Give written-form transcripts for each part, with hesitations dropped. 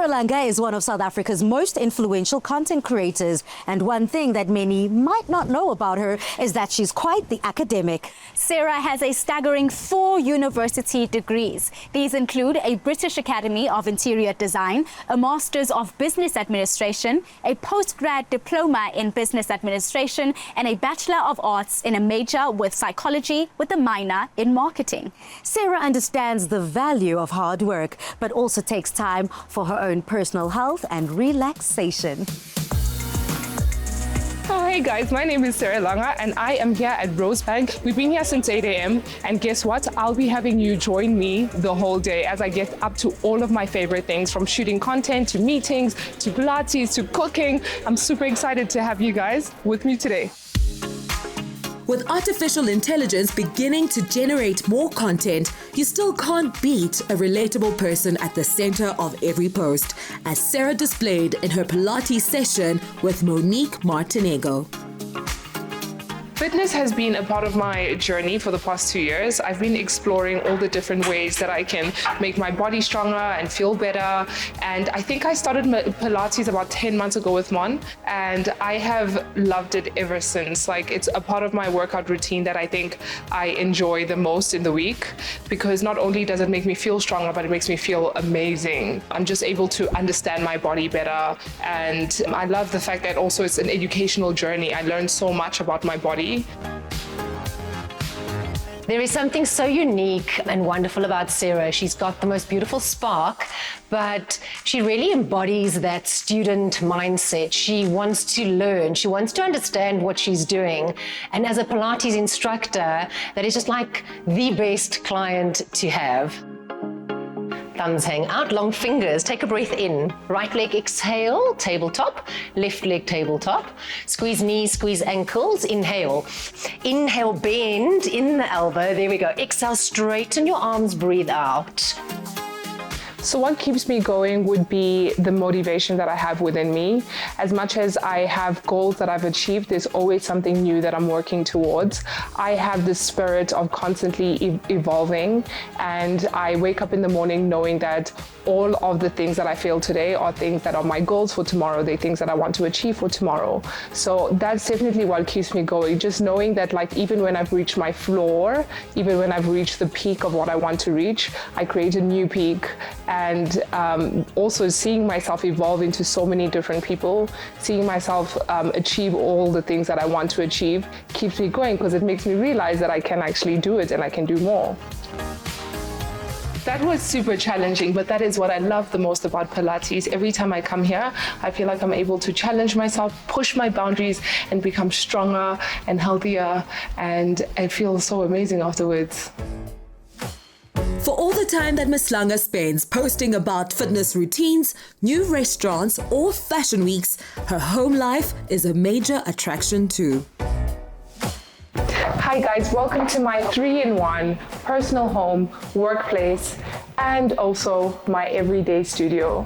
Sarah Langa is one of South Africa's most influential content creators, and one thing that many might not know about her is that she's quite the academic. Sarah has a staggering 4 university degrees. These include a British Academy of Interior Design, a Master's of Business Administration, a postgrad diploma in Business Administration, and a Bachelor of Arts in a major with psychology with a minor in marketing. Sarah understands the value of hard work, but also takes time for her own personal health and relaxation. Hi guys, my name is Sarah Lange and I am here at Rosebank. We've been here since 8 a.m. and guess what? I'll be having you join me the whole day as I get up to all of my favorite things, from shooting content to meetings to Pilates to cooking. I'm super excited to have you guys with me today. With artificial intelligence beginning to generate more content, you still can't beat a relatable person at the center of every post, as Sarah displayed in her Pilates session with Monique Martinego. Fitness has been a part of my journey for the past 2 years. I've been exploring all the different ways that I can make my body stronger and feel better. And I think I started Pilates about 10 months ago with Mon, and I have loved it ever since. Like, it's a part of my workout routine that I think I enjoy the most in the week, because not only does it make me feel stronger, but it makes me feel amazing. I'm just able to understand my body better. And I love the fact that also it's an educational journey. I learned so much about my body. There is something so unique and wonderful about Sarah. She's got the most beautiful spark, but she really embodies that student mindset. She wants to learn. She wants to understand what she's doing. And as a Pilates instructor, that is just like the best client to have. Thumbs hang out, long fingers, take a breath in. Right leg exhale, tabletop. Left leg tabletop. Squeeze knees, squeeze ankles, inhale. Inhale, bend in the elbow, there we go. Exhale, straighten your arms, breathe out. So what keeps me going would be the motivation that I have within me. As much as I have goals that I've achieved, there's always something new that I'm working towards. I have the spirit of constantly evolving, and I wake up in the morning knowing that all of the things that I feel today are things that are my goals for tomorrow. They're things that I want to achieve for tomorrow. So that's definitely what keeps me going. Just knowing that, like, even when I've reached my floor, even when I've reached the peak of what I want to reach, I create a new peak. And also seeing myself evolve into so many different people, seeing myself achieve all the things that I want to achieve keeps me going, because it makes me realize that I can actually do it and I can do more. That was super challenging, but that is what I love the most about Pilates. Every time I come here, I feel like I'm able to challenge myself, push my boundaries, and become stronger and healthier, and I feel so amazing afterwards. For all the time that Ms. Langa spends posting about fitness routines, new restaurants, or fashion weeks, her home life is a major attraction too. Hi guys, welcome to my 3-in-1 personal home, workplace, and also my everyday studio.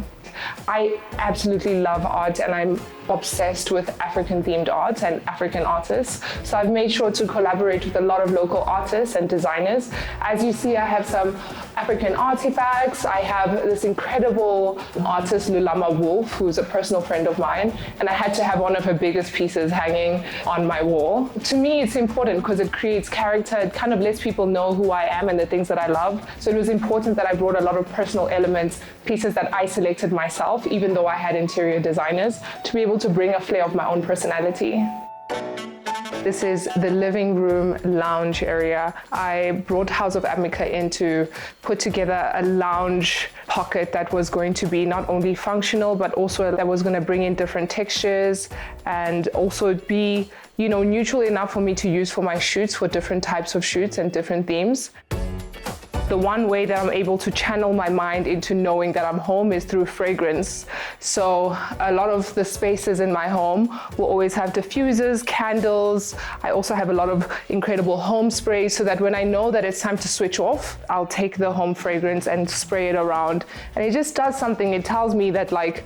I absolutely love art, and I'm obsessed with African themed arts and African artists. So I've made sure to collaborate with a lot of local artists and designers. As you see, I have some African artifacts. I have this incredible artist, Lulama Wolf, who's a personal friend of mine, and I had to have one of her biggest pieces hanging on my wall. To me, it's important because it creates character. It kind of lets people know who I am and the things that I love. So it was important that I brought a lot of personal elements, pieces that I selected myself, even though I had interior designers, to be able to bring a flair of my own personality. This is the living room lounge area. I brought House of Amica in to put together a lounge pocket that was going to be not only functional, but also that was going to bring in different textures and also be, neutral enough for me to use for my shoots, for different types of shoots and different themes. The one way that I'm able to channel my mind into knowing that I'm home is through fragrance. So a lot of the spaces in my home will always have diffusers, candles. I also have a lot of incredible home sprays, so that when I know that it's time to switch off, I'll take the home fragrance and spray it around. And it just does something. It tells me that, like,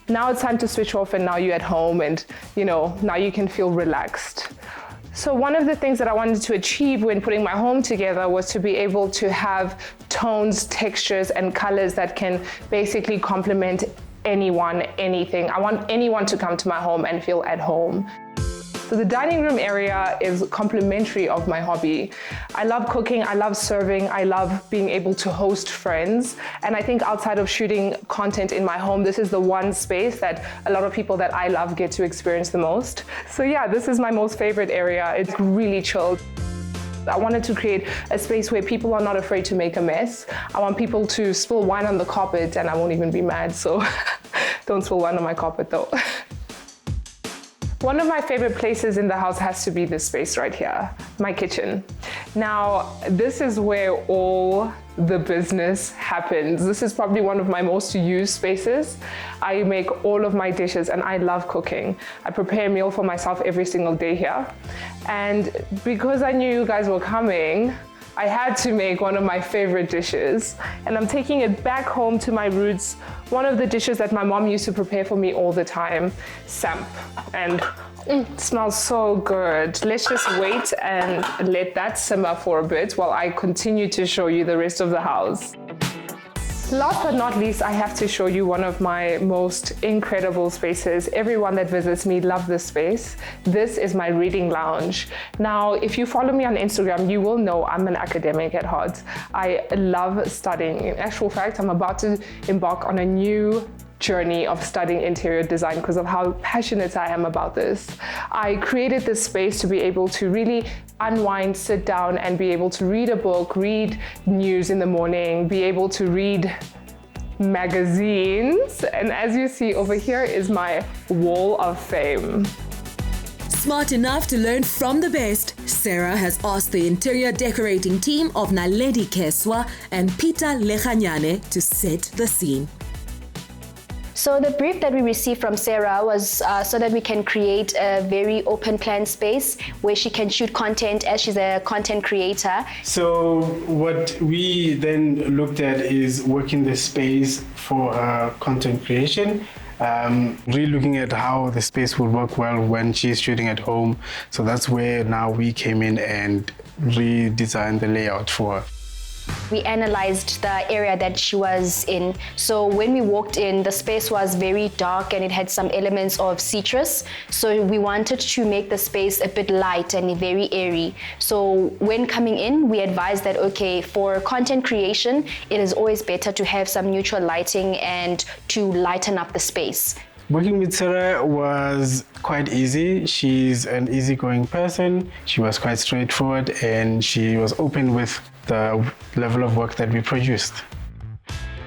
now it's time to switch off, and now you're at home, and now you can feel relaxed. So one of the things that I wanted to achieve when putting my home together was to be able to have tones, textures, and colors that can basically complement anyone, anything. I want anyone to come to my home and feel at home. So the dining room area is complementary of my hobby. I love cooking, I love serving, I love being able to host friends. And I think outside of shooting content in my home, this is the one space that a lot of people that I love get to experience the most. So yeah, this is my most favorite area. It's really chilled. I wanted to create a space where people are not afraid to make a mess. I want people to spill wine on the carpet and I won't even be mad, so don't spill wine on my carpet though. One of my favorite places in the house has to be this space right here, my kitchen. Now, this is where all the business happens. This is probably one of my most used spaces. I make all of my dishes and I love cooking. I prepare a meal for myself every single day here. And because I knew you guys were coming, I had to make one of my favorite dishes, and I'm taking it back home to my roots. One of the dishes that my mom used to prepare for me all the time, samp, and it smells so good. Let's just wait and let that simmer for a bit while I continue to show you the rest of the house. Last but not least, I have to show you one of my most incredible spaces. Everyone that visits me loves this space. This is my reading lounge. Now, if you follow me on Instagram, you will know I'm an academic at heart. I love studying. In actual fact, I'm about to embark on a new journey of studying interior design because of how passionate I am about this. I created this space to be able to really unwind, sit down and be able to read a book, read news in the morning, be able to read magazines. And as you see over here is my wall of fame. Smart enough to learn from the best, Sarah has asked the interior decorating team of Naledi Keswa and Peter Lechanyane to set the scene. So the brief that we received from Sarah was so that we can create a very open plan space where she can shoot content as she's a content creator. So what we then looked at is working the space for content creation. Really looking at how the space will work well when she's shooting at home. So that's where now we came in and redesigned the layout for her. We analyzed the area that she was in. So when we walked in, the space was very dark and it had some elements of citrus. So we wanted to make the space a bit light and very airy. So when coming in, we advised that, okay, for content creation, it is always better to have some neutral lighting and to lighten up the space. Working with Sarah was quite easy. She's an easygoing person. She was quite straightforward and she was open with the level of work that we produced.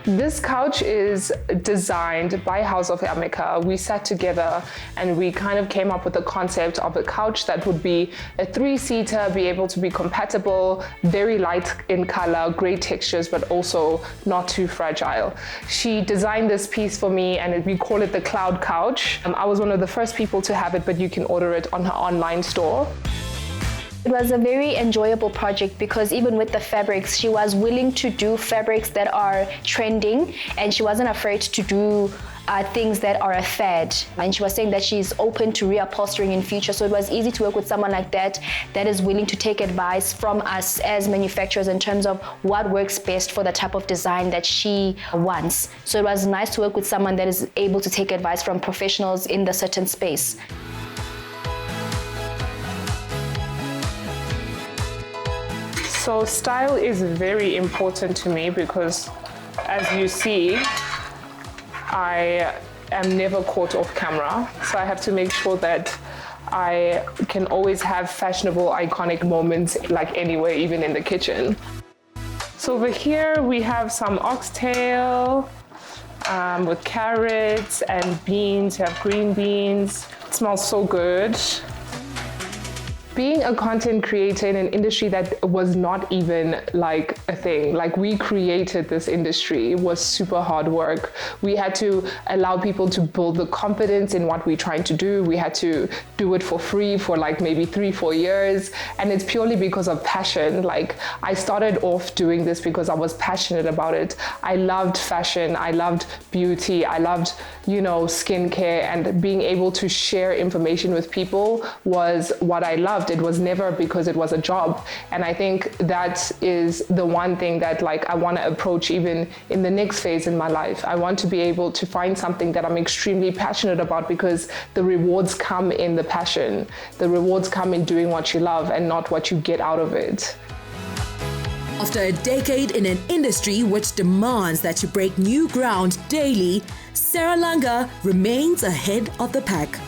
This couch is designed by House of Amica. We sat together and we kind of came up with the concept of a couch that would be a 3-seater, be able to be compatible, very light in color, great textures, but also not too fragile. She designed this piece for me and we call it the Cloud Couch. I was one of the first people to have it, but you can order it on her online store. It was a very enjoyable project because even with the fabrics, she was willing to do fabrics that are trending and she wasn't afraid to do things that are a fad. And she was saying that she's open to reupholstering in future. So it was easy to work with someone like that is willing to take advice from us as manufacturers in terms of what works best for the type of design that she wants. So it was nice to work with someone that is able to take advice from professionals in the certain space. So style is very important to me because, as you see, I am never caught off camera. So I have to make sure that I can always have fashionable, iconic moments like anywhere, even in the kitchen. So over here we have some oxtail with carrots and beans. We have green beans. It smells so good. Being a content creator in an industry that was not even like a thing, like we created this industry, was super hard work. We had to allow people to build the confidence in what we're trying to do. We had to do it for free for like maybe 3-4 years. And it's purely because of passion. Like I started off doing this because I was passionate about it. I loved fashion, I loved beauty, I loved, skincare, and being able to share information with people was what I loved. loved. It was never because it was a job. And I think that is the one thing that like I want to approach even in the next phase in my life. I want to be able to find something that I'm extremely passionate about, because the rewards come in the passion. The rewards come in doing what you love and not what you get out of it. After a decade in an industry which demands that you break new ground daily, Sarah Langa remains ahead of the pack.